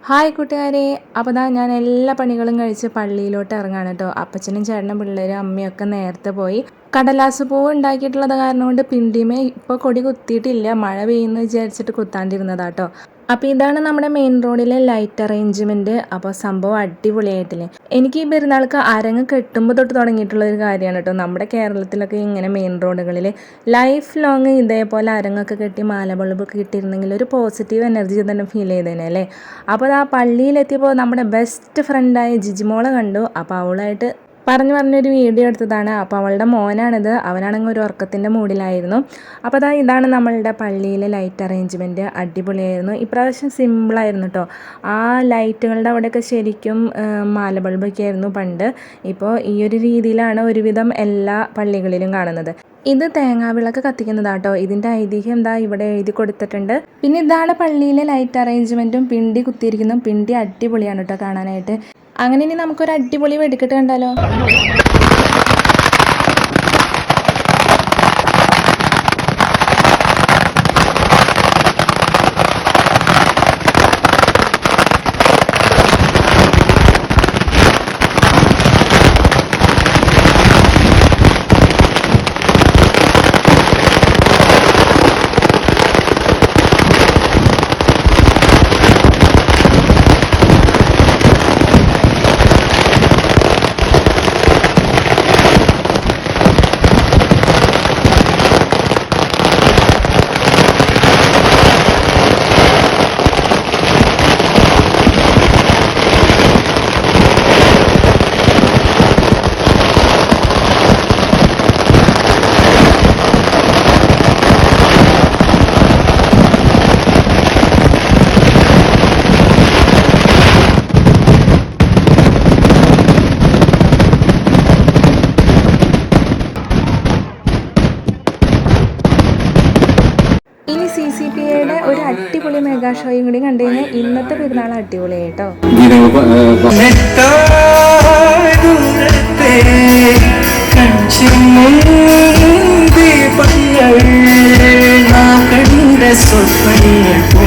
Hi കൂട്ടുകാരെ, അപ്പോൾ ഞാൻ എല്ലാ പണികളും കഴിച്ച് പള്ളിയിലോട്ട് ഇറങ്ങാണ് കേട്ടോ. അപ്പച്ചനും ചേട്ടനും പിള്ളേരും അമ്മയൊക്കെ നേരത്തെ പോയി. കടലാസ് പൂവ് ഉണ്ടാക്കിയിട്ടുള്ളത് കാരണം കൊണ്ട് പിണ്ടിമേ ഇപ്പോൾ കൊടി കുത്തിയിട്ടില്ല, മഴ പെയ്യുന്നു വിചാരിച്ചിട്ട് കുത്താണ്ടിരുന്നതാട്ടോ. അപ്പോൾ ഇതാണ് നമ്മുടെ മെയിൻ റോഡിലെ ലൈറ്റ് അറേഞ്ച്മെൻറ്റ്. അപ്പോൾ സംഭവം അടിപൊളിയായിട്ടില്ലേ. എനിക്ക് ഈ പെരുന്നാൾക്ക് അരങ്ങ് കെട്ടുമ്പോൾ തൊട്ട് തുടങ്ങിയിട്ടുള്ള ഒരു കാര്യമാണ് കേട്ടോ. നമ്മുടെ കേരളത്തിലൊക്കെ ഇങ്ങനെ മെയിൻ റോഡുകളിൽ ലൈഫ് ലോങ് ഇതേപോലെ അരങ്ങൊക്കെ കെട്ടി മാല ബൾബൊക്കെ കിട്ടിയിരുന്നെങ്കിൽ ഒരു പോസിറ്റീവ് എനർജി തന്നെ ഫീൽ ചെയ്തേനെ അല്ലേ. അപ്പോൾ ആ പള്ളിയിലെത്തിയപ്പോൾ നമ്മുടെ ബെസ്റ്റ് ഫ്രണ്ടായ ജിജിമോളെ കണ്ടു. അപ്പോൾ അവളായിട്ട് പറഞ്ഞൊരു വീഡിയോ എടുത്തതാണ്. അപ്പോൾ അവളുടെ മോനാണിത്. അവനാണെങ്കിൽ ഒരു ഉറക്കത്തിൻ്റെ മൂഡിലായിരുന്നു. അപ്പോൾ ഇതാണ് നമ്മളുടെ പള്ളിയിലെ ലൈറ്റ് അറേഞ്ച്മെൻറ്റ്. അടിപൊളിയായിരുന്നു. ഇപ്രാവശ്യം സിമ്പിളായിരുന്നു കേട്ടോ. ആ ലൈറ്റുകളുടെ അവിടെയൊക്കെ ശരിക്കും മാല ബൾബൊക്കെ ആയിരുന്നു പണ്ട്. ഇപ്പോൾ ഈ ഒരു രീതിയിലാണ് ഒരുവിധം എല്ലാ പള്ളികളിലും കാണുന്നത്. ഇത് തേങ്ങാവിളക്ക് കത്തിക്കുന്നതാട്ടോ. ഇതിൻ്റെ ഐതിഹ്യം ഇവിടെ എഴുതി കൊടുത്തിട്ടുണ്ട്. പിന്നെ ഇതാണ് പള്ളിയിലെ ലൈറ്റ് അറേഞ്ച്മെൻറ്റും. പിണ്ടി കുത്തിയിരിക്കുന്നു. പിണ്ടി അടിപൊളിയാണ് കേട്ടോ കാണാനായിട്ട്. അങ്ങനെ ഇനി നമുക്കൊരു അടിപൊളി വെടിക്കെട്ട് കണ്ടാലോ. ഇനി CCPAയുടെ ഒരു അടിപൊളി മെഗാ ഷോയും കൂടി കണ്ടു കഴിഞ്ഞാൽ ഇന്നത്തെ പെരുന്നാൾ അടിപൊളിയായിട്ടോ. സ്വപ്നങ്ങൾ